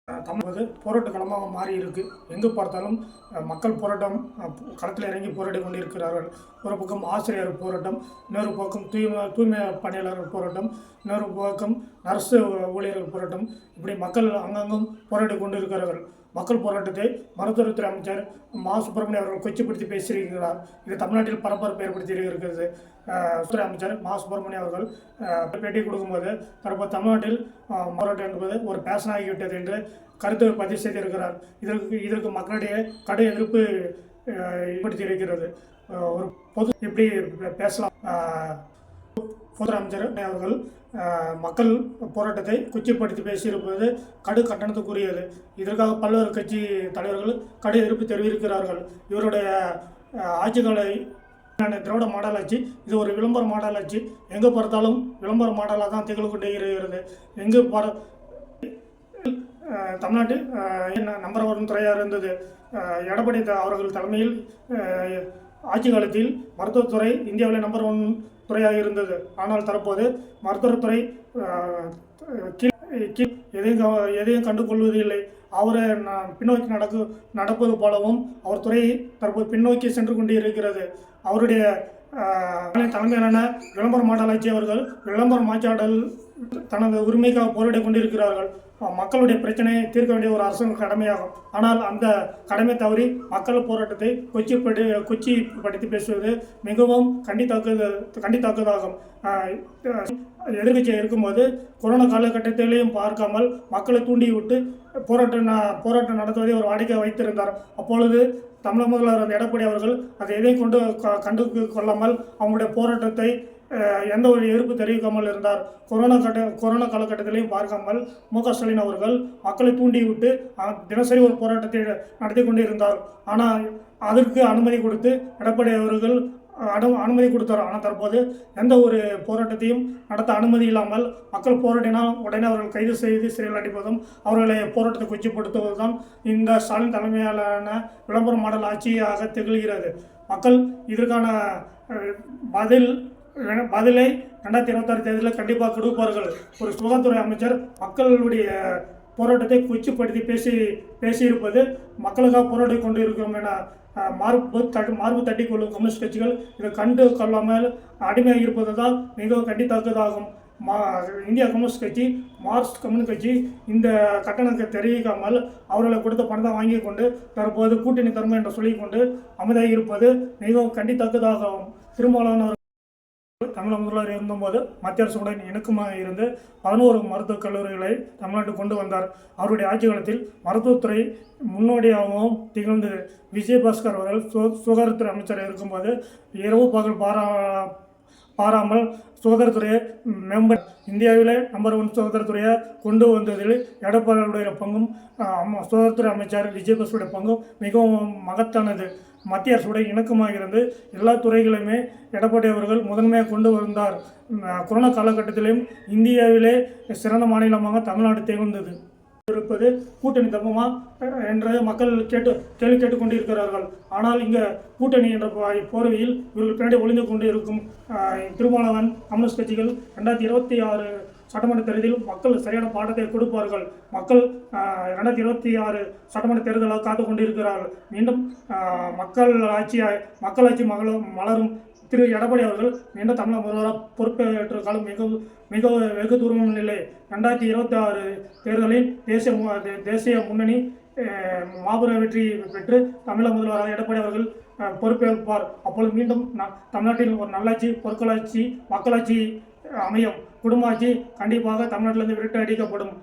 தமிழ் போராட்ட களமாக மாறி இருக்கு. எங்கு பார்த்தாலும் மக்கள் போராட்டம், களத்தில் இறங்கி போராடி கொண்டிருக்கிறார்கள். ஒரு பக்கம் ஆசிரியர் போராட்டம், இன்னொரு பக்கம் தூய்மை பணியாளர்கள் போராட்டம், இன்னொரு பக்கம் அரசு ஊழியர்கள் போராட்டம். இப்படி மக்கள் அங்கங்கும் போராடி கொண்டிருக்கிறார்கள். மக்கள் போராட்டத்தை மருத்துவத்துறை அமைச்சர் மா சுப்பிரமணியம் அவர்கள் கொச்சிப்படுத்தி பேசியிருக்கிறார். இது தமிழ்நாட்டில் பரபரப்பு ஏற்படுத்தி இருக்கிறது. துறை அமைச்சர் மா சுப்பிரமணியம் அவர்கள் பேட்டி கொடுக்கும்போது தற்போது தமிழ்நாட்டில் போராட்டம் என்பது ஒரு பேஷன் ஆகிவிட்டது என்று கருத்து பதிவு செய்திருக்கிறார். இதற்கு மக்களிடையே கடும் எதிர்ப்பு ஏற்படுத்தி இருக்கிறது. ஒரு பொது எப்படி பேசலாம்? பொதுத்துறை அமைச்சர் அவர்கள் மக்கள் போராட்டத்தை கொச்சிப்படுத்தி பேசியிருப்பது கடு கண்டனத்துக்குரியது. இதற்காக பல்வேறு கட்சி தலைவர்கள் கடு எதிர்ப்பு தெரிவிக்கிறார்கள். இவருடைய ஆட்சிகளை திராவிட மாடல் ஆட்சி, இது ஒரு விளம்பர மாடல் ஆட்சி. எங்கே பார்த்தாலும் விளம்பர மாடலாக தான் திகழ் கொண்டே இருக்கிறது. எங்கு தமிழ்நாட்டில் நம்பர் 1 துறையாக இருந்தது எடப்பாடி அவர்கள் தலைமையில். ஆட்சி காலத்தில் மருத்துவத்துறை இந்தியாவில் நம்பர் 1 துறையாக இருந்தது. ஆனால் தற்போது மருத்துவத்துறை எதையும் கண்டுகொள்வதில்லை. அவரை பின்னோக்கி நடப்பது போலவும் அவர் துறையை தற்போது பின்னோக்கி சென்று கொண்டு இருக்கிறது. அவருடைய தலைமையிலான விளம்பர மாடலாட்சி அவர்கள் விளம்பர மாச்சாடல் தனது உரிமைக்காக போராடி கொண்டிருக்கிறார்கள். மக்களுடைய பிரச்சனையை தீர்க்க வேண்டிய ஒரு அரசின் கடமையாகும். ஆனால் அந்த கடமை தவறி மக்கள் போராட்டத்தை கொச்சிப்படுத்தி பேசுவது மிகவும் கண்டித்தாக்குவதாகும். எதிர்கட்சியாக இருக்கும்போது கொரோனா காலகட்டத்திலையும் பார்க்காமல் மக்களை தூண்டிவிட்டு போராட்டம் நடத்துவதை ஒரு வாடிக்கை வைத்திருந்தார். அப்பொழுது தமிழக முதல்வர் எடப்பாடி அவர்கள் அதை எதையும் கண்டு கொள்ளாமல் அவங்களுடைய போராட்டத்தை எந்த ஒரு எதிர்ப்பு தெரிவிக்காமல் இருந்தார். கொரோனா காலகட்டத்திலையும் பார்க்காமல் மு.க. ஸ்டாலின் அவர்கள் மக்களை தூண்டிவிட்டு தினசரி ஒரு போராட்டத்தை நடத்தி கொண்டிருந்தார். ஆனால் அதற்கு அனுமதி கொடுத்து எடப்பாடி அவர்கள் அனுமதி கொடுத்தார். ஆனால் தற்போது எந்த ஒரு போராட்டத்தையும் நடத்த அனுமதி இல்லாமல் மக்கள் போராடினால் உடனே அவர்கள் கைது செய்து சிறையில் அடைப்பதும் அவர்களை போராட்டத்தை கொச்சிப்படுத்துவது தான் இந்த ஸ்டாலின் தலைமையிலான விளம்பர மாடல் ஆட்சியாக திகழ்கிறது. மக்கள் இதற்கான பதிலை 2026 தேர்தலில் கண்டிப்பாக கொடுப்பார்கள். ஒரு சுகாதாரத்துறை அமைச்சர் மக்களுடைய போராட்டத்தை கொச்சிப்படுத்தி பேசியிருப்பது மக்களுக்காக போராடி கொண்டு இருக்கிறோம் என மார்பு தட்டி கொள்ளும் கம்யூனிஸ்ட் கட்சிகள் இதை கண்டு கொள்ளாமல் அடிமையாக இருப்பது தான் மிகவும் கண்டித்தாக்குவதாகும். இந்தியா கம்யூனிஸ்ட் கட்சி, மார்க்சிஸ்ட் கம்யூனிஸ்ட் கட்சி இந்த கட்டணத்தை தெரிவிக்காமல் அவர்களை கொடுத்த பணத்தை வாங்கி கொண்டு தற்போது கூட்டணி தர்மம் என்று சொல்லிக்கொண்டு அமைதியாக இருப்பது மிகவும் கண்டித்தாக்குவதாகும். திருமாவளவன் தமிழக முதல்வர் இருந்தபோது மத்திய அரசுடன் இணக்கமாக இருந்து 11 மருத்துவக் கல்லூரிகளை தமிழ்நாட்டுக்கு கொண்டு வந்தார். அவருடைய ஆட்சி காலத்தில் மருத்துவத்துறை முன்னோடியாகவும் திகழ்ந்தது. விஜயபாஸ்கர் அவர்கள் சுகாதாரத்துறை அமைச்சராக இருக்கும்போது இரவு பகல் பாராமல் சுகாதாரத்துறையை இந்தியாவிலே நம்பர் 1 சுகாதாரத்துறையை கொண்டு வந்ததில் எடப்பாடியுடைய பங்கும் சுகாதாரத்துறை அமைச்சர் விஜயபாஸ்கருடைய பங்கும் மிகவும் மகத்தானது. மத்திய அரசுடைய இணக்கமாக இருந்து எல்லா துறைகளையுமே எடப்பாடி அவர்கள் முதன்மையாக கொண்டு வந்தார். கொரோனா காலகட்டத்திலும் இந்தியாவிலே சிறந்த மாநிலமாக தமிழ்நாடு திகழ்ந்தது. இருப்பது கூட்டணி தர்மமா என்று மக்கள் கேள்வி கேட்டுக்கொண்டிருக்கிறார்கள். ஆனால் இங்கே கூட்டணி என்ற போர்வையில் இவர்கள் பின்னாடி ஒளிந்து கொண்டு இருக்கும் திருமாவளவன் கம்யூனிஸ்ட் கட்சிகள் 2026 சட்டமன்ற தேர்தலில் மக்கள் சரியான பாடத்தை கொடுப்பார்கள். மக்கள் 2026 சட்டமன்ற தேர்தலாக காத்து கொண்டிருக்கிறார்கள். மீண்டும் மக்களாட்சி மலரும் திரு எடப்பாடி அவர்கள் மீண்டும் தமிழக முதல்வராக பொறுப்பேற்ற காலம் வெகு தூரமும் இல்லை. 2026 தேர்தலில் தேசிய முன்னணி மாபெரும் வெற்றி பெற்று தமிழக முதல்வராக எடப்பாடி அவர்கள் பொறுப்பேற்பார். அப்பொழுது மீண்டும் தமிழ்நாட்டில் ஒரு நல்லாட்சி, பொருட்களாட்சி, மக்களாட்சி அமையும். குடும்ப ஆட்சி கண்டிப்பாக தமிழ்நாட்டிலிருந்து விரட்டு அடிக்கப்படும்.